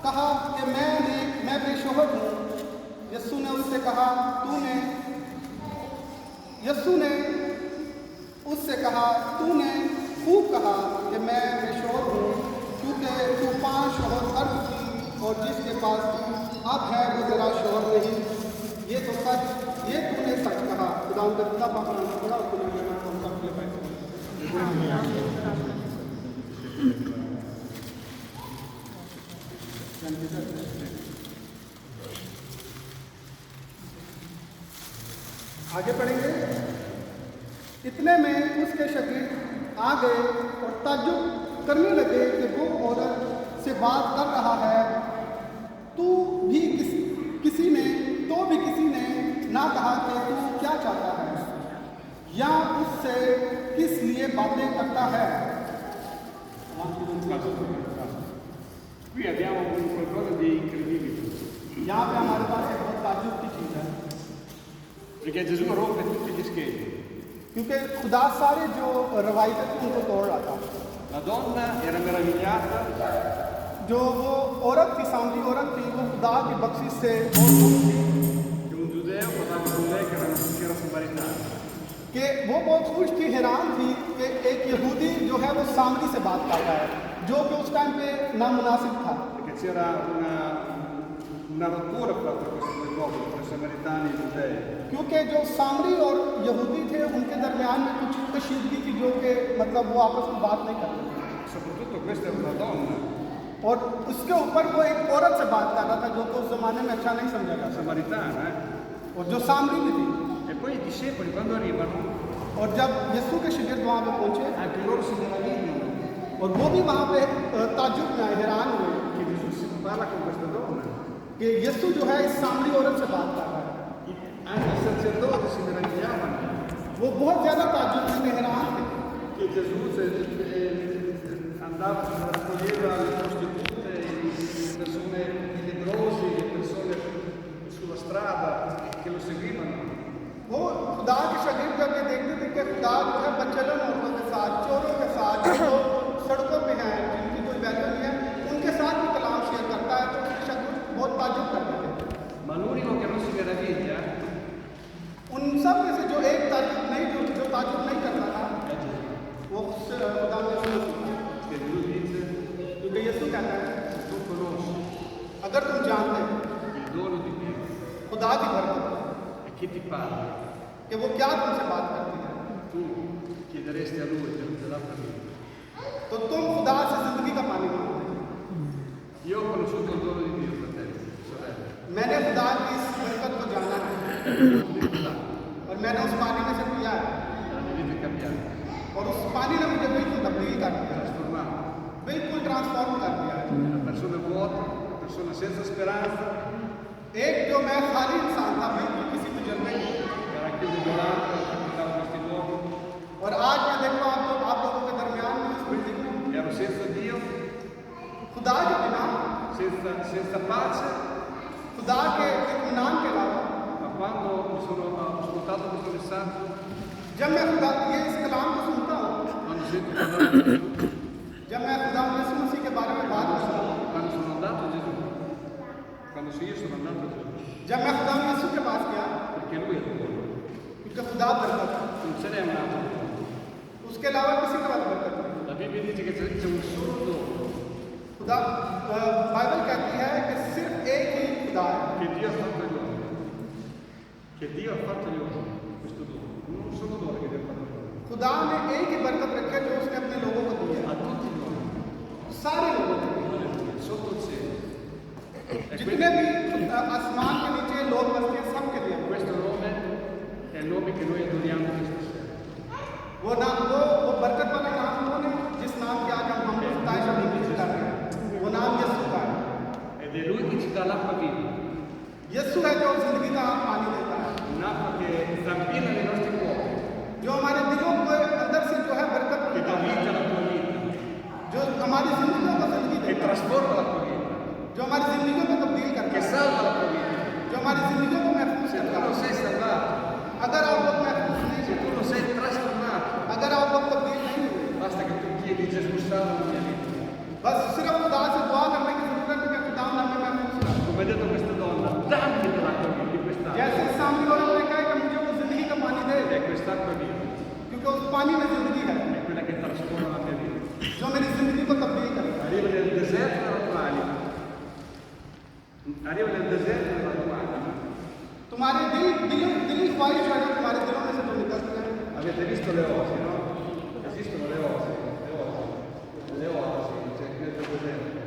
कहा कि मैं बेशोहर हूँ। यीशु ने उससे कहा तूने खूब कहा कि मैं बेशोहर हूँ, क्योंकि तू 5 शौहर कर चुकी और जिसके पास तू अब है वो तेरा शौहर नहीं। ये तूने सच कहा। खुदा उनका इतना पापा पड़ा और खुदा ने उनका खुले पैसे। आगे पढ़ेंगे। इतने में उसके शागिर्द आ गए और ताज्जुब करने लगे कि वो औरत से बात कर रहा है। किसी ने ना कहा कि तू क्या चाहता है या उससे किस लिए बातें करता है। Qui abbiamo qualcosa di incredibile, यहाँ पे हमारे पास एक बहुत ताज्जुब की चीज़ है, perché Gesù rompe tutti gli schemi. क्योंकि खुदा सारे जो रवायतें थी उनको तोड़ रहा था। La donna era meravigliata जो वो औरत थी, सामरी औरत थी, वो खुदा की बख्शिश से बहुत खुश थी che un giudeo parlava con lei che era samaritana. कि वो बहुत खुश थी, हैरान थी कि एक यहूदी जो है वो सामरी से बात कर रहा है, जो कि उस टाइम पे नामुनासिब था। Perché c'era una rottura fra questi due popoli, tra i samaritani e i giudei. क्योंकि जो सामरी और यहूदी थे उनके दरमियान में कुछ कशीदगी थी, जो कि मतलब वो आपस में बात नहीं करते थे। Soprattutto questa era una donna और उसके ऊपर वो एक औरत से बात कर रहा था, जो कि उस जमाने में अच्छा नहीं समझा जाता, samaritana, और जो सामरी भी थी। E poi i discepoli quando arrivano, और जब यीशु के शिगिर्द वहाँ पे पहुँचे anche loro si meravigliano और वो भी वहाँ पे ताज्जुब में आए, हैरान हुए che Gesù si parla con questa donna. कि यीशु जो है इस सामरी औरत से बात कर रहा है। Anche i sacerdoti si meravigliavano वो बहुत ज़्यादा ताज्जुब में हैरान थे che Gesù andava, raccoglieva le prostitute, le persone, i lebbrosi, le persone sulla strada che lo seguivano. वो खुदा के शागिर्द जब ये देखते थे कि खुदा जो है बच्चलन औरतों के साथ, चोरों के साथ, जो सड़कों पे हैं, जिनकी कोई वैल्यू नहीं है, उनके साथ भी कलाम शेयर करता है, तो उसके शागिर्द बहुत ताज्जुब करते थे। Ma l'unico che non si meraviglia उन सब में से जो एक ताज्जुब नहीं करता था, वो खुदा ने सुना। che Gesù dice, क्योंकि यीशु कहता है se tu conosci अगर तुम जानते il dono di Dio खुदा की बरकत e chi ti parla, कि वो क्या तुमसे बात करती है, tu chiederesti a lui che non te dà per lui. तो तुम खुदा से जिंदगी का पानी मांगोगे। Io ho conosciuto il dono di Dio, fratelli, sorelle. मैंने खुदा की इस बरकत को जाना है और मैंने उस पानी में से पिया है La mia vita è cambiata, और उस पानी ने मुझे बिल्कुल तब्दील कर दिया है, trasformata. बिल्कुल ट्रांसफॉर्म कर दिया है। Una persona vuota, una persona senza speranza, एक जो मैं खाली इंसान था, बिल्कुल किसी तजर्बे नहीं, era chiuso di l'altro, abitavo questi luoghi, और आज मैं देखो आप लोगों के दरमियान में इस बिल्डिंग में ero senza Dio, खुदा के बिना, senza pace, खुदा के इत्मीनान के अलावा, ma quando mi sono ascoltato questo messaggio, जब मैं खुदा ये इस कलाम को सुनता हूँ, quando sento parlare di Gesù, जब मैं खुदा यीशु मसीह के बारे में बात करता हूँ, quando sono andato a Gesù, io sono andato a Gesù, जब मैं खुदा यीशु के पास गया, perché lui è buono, क्योंकि खुदा बरकत है, non ce n'è un altro. उसके अलावा किसी के पास बरकत नहीं। La Bibbia dice che c'è un solo dono खुदा बाइबल कहती है कि सिर्फ एक ही खुदा है, che Dio ha fatto agli uomini, che Dio ha fatto agli uomini, questo dono, non un solo dono che Dio ha fatto agli uomini, खुदा ने एक ही बरकत रखी है जो उसने अपने लोगों को दी है, a tutti gli uomini, सारे लोगों को दी sotto il cielo. E है। जितने भी आसमान के नीचे लोग बसते हैं, सबके लिए questo nome è il nome che noi adoriamo questa sera. वो बरकत वाला नाम उन्होंने जिस नाम के आज हम सताइश और निमित कर रहे हैं, वो नाम यीशु का है। Ed è lui che ci dà l'acqua viva, यीशु है जो जिंदगी का पानी देता है, un'acqua che zampina nei nostri cuori, जो हमारे दिलों के अंदर से जो है बरकत che देता dà है, vita alla tua vita, जो हमारी जिंदगियों को जिंदगी che देता है, trasforma la tua vita, जो हमारी जिंदगियों को तब्दील करता che है, salva la tua vita. जो हमारी जिंदगियों को महफूज Se tu करता non है। sei salvato, अगर आप लोग महफूज नहीं se हुए, tu non sei trasformato, अगर आप लोग तब्दील नहीं हुए, basta che tu chiedi Gesù salva la mia vita. बस सिर्फ खुदा से दुआ करने की जरूरत है कि खुदा जिंदगी को तब्दील करता है। Arriva nel deserto della tua anima. Arriva nel deserto della tua anima. तुम्हारे दिल ख्वाहिश है ना, तुम्हारे दिलों में से जो निकलती है। Avete visto le osi, no? Esistono le osi, cioè nel deserto.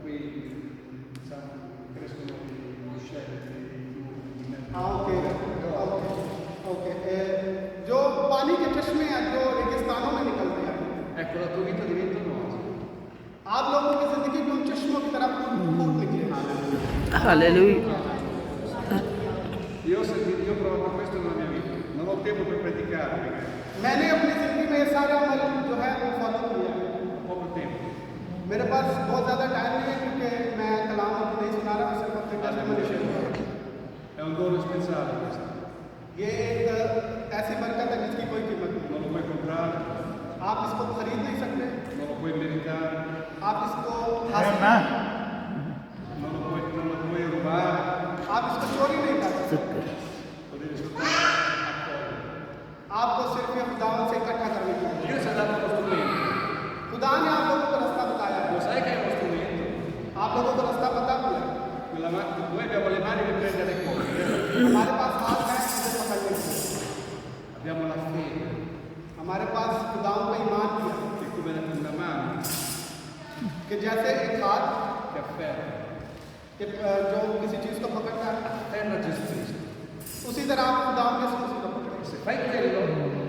Qui crescono gli uccelli. हाँ ओके ओके जो पानी के चश्मे हैं जो रेगिस्तानों में निकलते हैं, Ecco, la tua vita diventa un'oasi. आप लोगों की जिंदगी भी उन चश्मों की तरफ फूट निकले। Alleluia. Io ho provato questo nella mia vita, non ho tempo per predicare perché मैंने अपनी जिंदगी में ये सारा अमल जो है वो फॉलो किया है। ho poco tempo. मेरे पास बहुत ज़्यादा टाइम नहीं है क्योंकि मैं कलाम आपको नहीं सुना रहा, मैं सिर्फ अपने टेस्टिमनी शेयर कर रहा हूँ। È un dono speciale questo, ये एक ऐसी बरकत है जिसकी कोई कीमत नहीं। non lo puoi comprare, आप इसको खरीद नहीं सकते, non lo puoi meritare, आप इसको हासिल non lo puoi rubare, आप इसको चोरी नहीं कर सकते। lo devi soltanto accogliere. आपको सिर्फ ये खुदा से इकट्ठा करने की है। Dio ci ha dato uno strumento, खुदा ने आप लोगों को रास्ता बताया है। lo sai che è uno strumento? आप लोगों को रास्ता पता भी है। Noi abbiamo le mani per prendere cose, हमारे पास हाथ है इसे पकड़ने के लिए। abbiamo la fede, हमारे पास खुदाओं का ईमान भी है che è come una mano कि जैसे एक हाथ che afferra, कि जो किसी चीज़ को पकड़ता है, afferra Gesù Cristo. उसी तरह आप खुदाओं के उसी को पकड़ें। Se fai quello,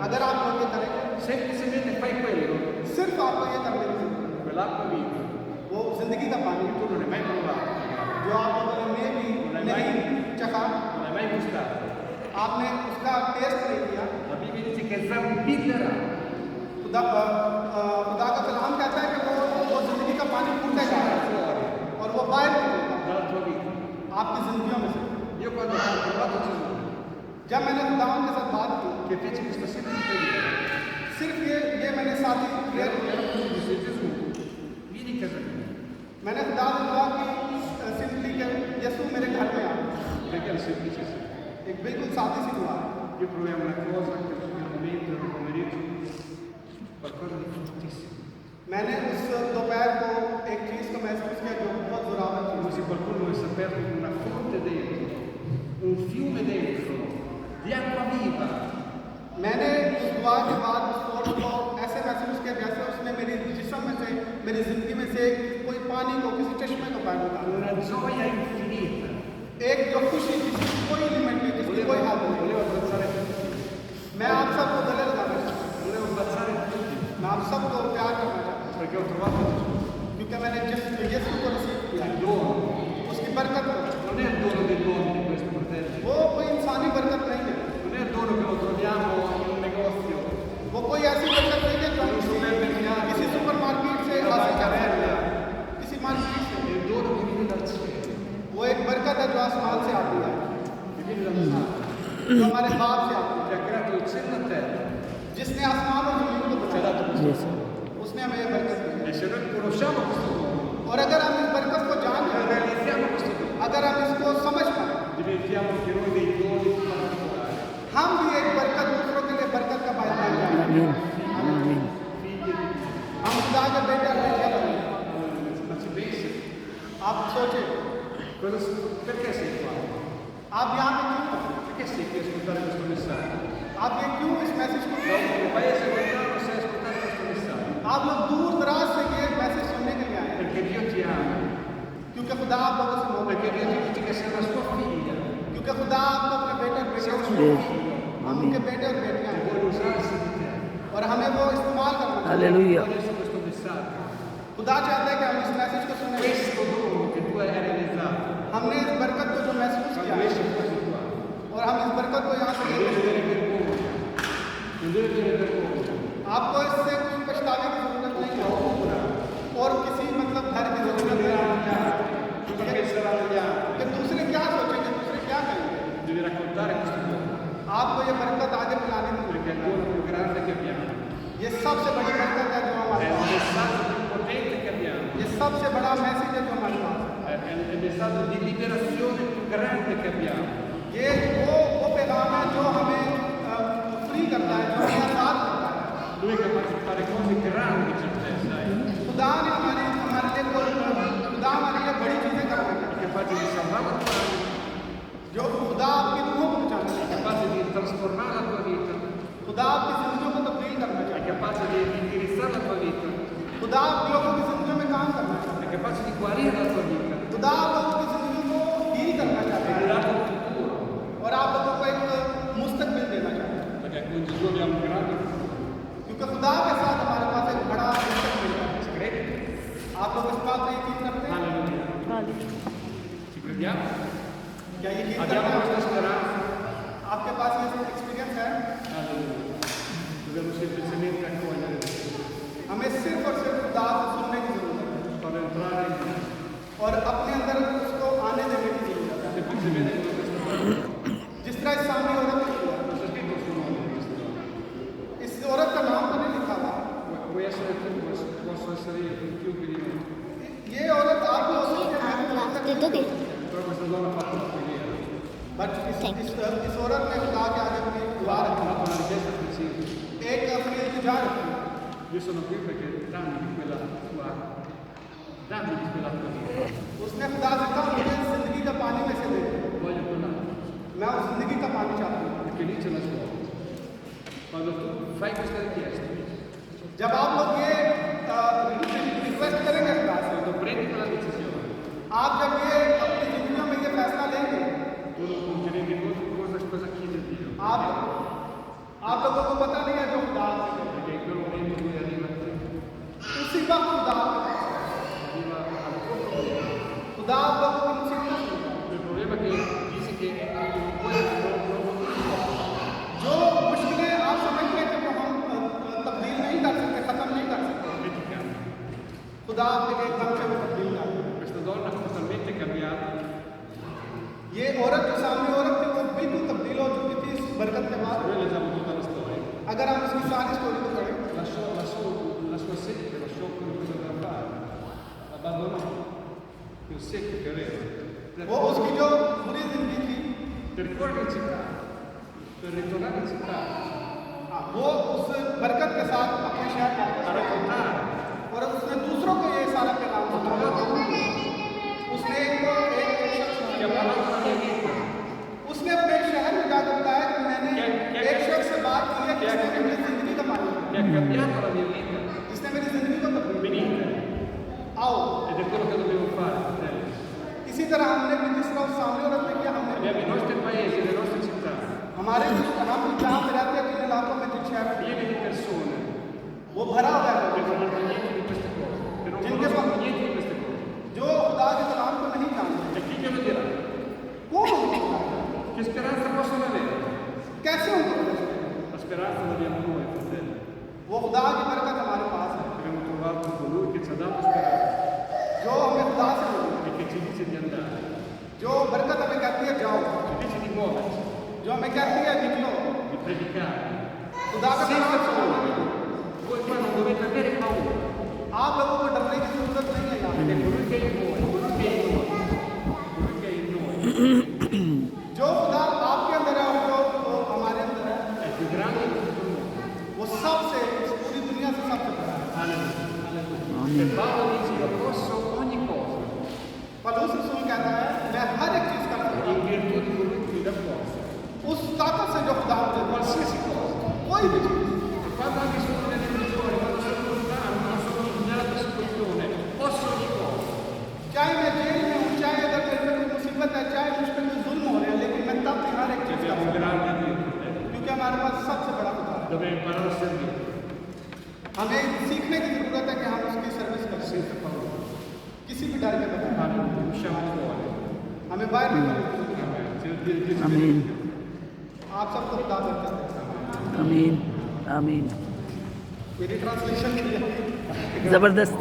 अगर आप लोग ये करेंगे, semplicemente fai quello, सिर्फ आपको ये करने की जरूरत है। quell'acqua viva, वो जिंदगी का पानी tu non hai mai provato, जो आप लोगों ने भी नहीं चखा, non hai mai gustato. आपने उसका टेस्ट नहीं किया। La Bibbia dice che zampillerà, खुदा का कलाम कहता है कि वो जिंदगी का पानी फूटेगा fuori और वो बाहर निकलेगा dalla tua vita. आपकी जिंदगियों में से। Io quando ho trovato Gesù, जब मैंने खुदावन के साथ बात की, che fece questa semplice preghiera, सिर्फ ये मैंने साथी ero così, disse Gesù, vieni in casa mia, मैंने खुदा से दुआ की सिंपली कि यीशु मेरे घर में आ। perché era semplice sì. एक बिल्कुल सादी सी दुआ है। Io proviamo una cosa che nel momento, nel pomeriggio, qualcosa di fortissimo. मैंने उस दोपहर को एक चीज़ को महसूस किया जो बहुत ज़ुरावर थी। Come se qualcuno avesse aperto una fonte dentro, un fiume dentro, di acqua viva. मैंने उस दुआ के बाद उस फोन को ऐसे महसूस किया जैसे उसने मेरी जिस्म में से, मेरी ज़िंदगी में से कोई पानी को, किसी चश्मे को बाहर निकाला। Una gioia infinita. एक जो खुशी जिसकी कोई लिमिट नहीं, जिसकी कोई हद नहीं। Volevo abbracciare tutti, मैं आप सबको गले लगाना चाहता हूँ, volevo abbracciare tutti, मैं आप सबको प्यार करना चाहता हूँ, perché ho trovato Gesù. क्योंकि मैंने जिस यीशु को रिसीव किया, Il dono, उसकी बरकत को, non è il dono dei doni di questo fratello, वो कोई इंसानी बरकत नहीं है, non è il dono che lo troviamo in un negozio, वो कोई ऐसी बरकत नहीं है जो हम किसी सुपरमार्केट से una हासिल कर सकते bancarella, हैं, किसी मार्केट से। è il dono che viene dal cielo, वो एक बरकत है जो आसमान से आती है, che viene dal Padre, जो हमारे बाप से आती che ha creato il cielo e la terra, है, जिसने आसमान और जमीन को ci ha बनाया, dato questo Yes. dono. उसने हमें ये बरकत दी है। E se noi conosciamo questo dono, और अगर हम इस बरकत को जान se जाए, realizziamo questo dono, अगर हम इसको समझ पाए, diventiamo anche noi dei doni particolari, हम भी एक बरकत दूसरों के लिए बरकत का बायस बन जाएंगे। Amen. Amen. figli di Dio. हम खुदा के बेटे और बेटियां बनेंगे। Ma ci pensi? आप सोचें, Perché sei qua? आप यहाँ पे क्यों हैं? Perché sei qui a ascoltare questo messaggio? आप ये क्यों इस मैसेज को Da un paese lontano sei ascoltare questo messaggio. आप लोग दूर दराज से ये मैसेज सुनने के लिए आए हैं, Perché Dio ti ama, क्योंकि खुदा आप लोगों से मोहब्बत perché करता Dio है, ti dice che sei una sua figlia, क्योंकि खुदा आपको अपने बेटे और बेटियां sei un समझता suo है। figlio हम उनके बेटे और बेटियां e हैं vuole usarsi di te. और हमें वो इस्तेमाल करना चाहिए। Alleluia. Adesso questo messaggio, खुदा चाहता है कि हम इस मैसेज को सुने, questo dono che tu hai realizzato, हमने इस बरकत को जो महसूस किया quando है esci fuori qua, और हम इस बरकत को यहाँ से non लेकर devi avere vergogna, non devi avere vergogna, आपको इससे कोई पछतावे की जरूरत नहीं है paura, और किसी मतलब घर की cosa जरूरत diranno नहीं gli altri, cosa penseranno gli altri. है कि दूसरे क्या सोचेंगे, दूसरे क्या कहेंगे। Devi raccontare questo dono, आपको ये बरकत आगे फैलाने की perché è il dono più grande che abbiamo, ये सबसे बड़ी बरकत है जो è हमारे il पास है। messaggio più potente che abbiamo, ये सबसे बड़ा मैसेज है जो हमारे पास è il messaggio di liberazione più grande che abbiamo. है। ये वो पैगाम है जो हमें फ्री करता है, जो हमें आज़ाद करता है। Lui è capace di fare cose grandi per te, sai? खुदा ने खुदा हमारे लिए बड़ी चीजें करना è चाहता capace di salvare la tua vita, है जो खुदा आपकी रूहों को बचाना è चाहता है capace di trasformare la tua vita, खुदा आपकी जिंदगियों को तब्दील करना è चाहता है capace di indirizzare la tua vita, खुदा आप लोगों की जिंदगियों में काम करना चाहता è capace di guarire la tua vita, है खुदा आप लोगों की जिंदगियों को हील करना चाहता e di है darti un futuro, और आप लोगों को एक मुस्तकबिल देना चाहता है perché con Gesù abbiamo un grande futuro. क्योंकि खुदा के साथ हमारे पास एक बड़ा मुस्तकबिल है Ci credi? आप लोग इस बात को यकीन करते हैं Alleluia. Ci crediamo? क्या यकीन करते Abbiamo हैं questa speranza? आपके पास ये एक्सपीरियंस है Alleluia. Dobbiamo semplicemente accogliere Gesù, हमें सिर्फ और सिर्फ खुदा से सुनने की जरूरत है farlo entrare in noi, और अपने अंदर उसको आने देने की जरूरत है semplicemente come questa parola. जिस तरह इस सामने औरत ने किया Non c'è scritto il suo nome in questa parola. इस औरत का नाम तो नहीं लिखा हुआ Puoi essere tu, posso essere io, chiunque di noi. ये औरत आप लोग सोचते हैं कि औरत दे दोगे Però questa donna ha fatto una preghiera, but इस औरत ने खुदा के आगे अपनी दुआ ha रखी fatto una richiesta precisa. एक अपनी इल्तिजा रखी Io sono qui perché dammi di quella tua vita. उसने खुदा से कहा मुझे जिंदगी का पानी में से दे Voglio quella, मैं उस जिंदगी का पानी चाहता हूँ perché lì c'è la scuola. Quando tu fai questa richiesta, जब आप लोग ये रिक्वेस्ट करेंगे खुदा से quando prendi quella decisione, आप जब ये अपनी जिंदगियों में ये फैसला लेंगे tu non ti rendi conto cosa chiede Dio. आप लोगों को पता नहीं है जो खुदा आपसे कहता Perché in quel momento lui arriva a te, है। उसी वक्त खुदा आपके पास arriva al tuo problema. खुदा आप लोगों की मुसीबत सुनता है। Il problema è che dici che non puoi, जो मुश्किलें आप समझते हैं कि वो हम तब्दील नहीं कर सकते खत्म नहीं कर सकते खुदा आपके लिए एकदम से वो तब्दील कर देगा। Questa donna totalmente cambiata, ये औरत जो सामने औरत थी वो बिल्कुल तब्दील हो चुकी थी इस बरकत के बाद noi leggiamo tutta la storia, अगर हम इसकी सारी स्टोरी को पढ़ें la sua sete, lasciò quello che doveva fare, abbandonò quel secchio che aveva, वो उसकी जो बुरी जिंदगी थी per ritornare in città, वो उस बरकत के साथ अपने शहर a वापस आया raccontare, और उसने दूसरों को ये सारा पैगाम ho बताया trovato uno उसने एक शख्स che ha parlato della mia vita, उसने अपने शहर में जाकर बताया कि मैंने एक शख्स से बात की है जिसने मेरी जिंदगी का मालिक है, che ha cambiato la mia vita. जिसने मेरी जिंदगी को तब्दील किया। Venite, आओ ed è quello che dobbiamo fare, fratelli. इसी तरह हमने भी जिस तरह उस सामने औरत ने किया हमने Abbiamo i nostri paesi, le nostre città, हमारे हम जहाँ पे रहते हैं जिन इलाकों में जिन शहर pieni di persone वो भरा हुआ है che non hanno niente di queste cose, che non Gente conoscono fa- niente di queste cose. जो खुदा के कलाम को नहीं जानते E chi glielo dirà? कौन उनको बताएगा? Che speranza possono avere? कैसे उनको पता चलेगा? La speranza l'abbiamo noi, fratelli. वो खुदा की बरकत हमारे पास है Abbiamo trovato colui che ci ha dato speranza जो हमें खुदा से मिली e che ci dice di andare, जो बरकत हमें कहती है जाओ ci dice di muoverci, जो हमें कहती है निकलो di predicare. खुदा का Senza कलाम सुनो। paura. Voi qua non dovete avere paura, आप लोगों को डरने की जरूरत नहीं है यहाँ perché colui che è in voi, colui che è in noi, colui che è in noi जो खुदा आपके अंदर है और जो हमारे अंदर है è più grande di tutto il mondo. वो सबसे इस पूरी दुनिया से सबसे बड़ा है Alleluia. E Paolo dice io posso ogni cosa Palus रसूल कहता है मैं हर एक चीज कर सकता in virtù di colui che mi dà forza. हूँ उस ताकत से जो खुदा मुझे देता है। Qualsiasi cosa. कोई भी चीज E quando anche sono nelle prigioni, quando sono lontano, quando sono nella persecuzione, posso ogni cosa. चाहे मैं जेल में हूँ चाहे अगर मेरे पे कोई मुसीबत है चाहे मुझ पर कोई जुल्म हो रहे हैं लेकिन मैं तब भी हर एक चीज कर Abbiamo un सकता grande Dio, हूँ क्योंकि हमारे पास सबसे बड़ा खुदा है dobbiamo imparare a servire हमें सीखने की जरूरत है कि हम उसकी सर्विस करें senza paura. किसी भी डर के बगैर Alleluia. Usciamo fuori. हमें बाहर निकलने की जरूरत Amen. Dio ci आमीन है। आप सबको खुदा बरकत दे आमीन आमीन मेरी ट्रांसलेशन नहीं है जबरदस्त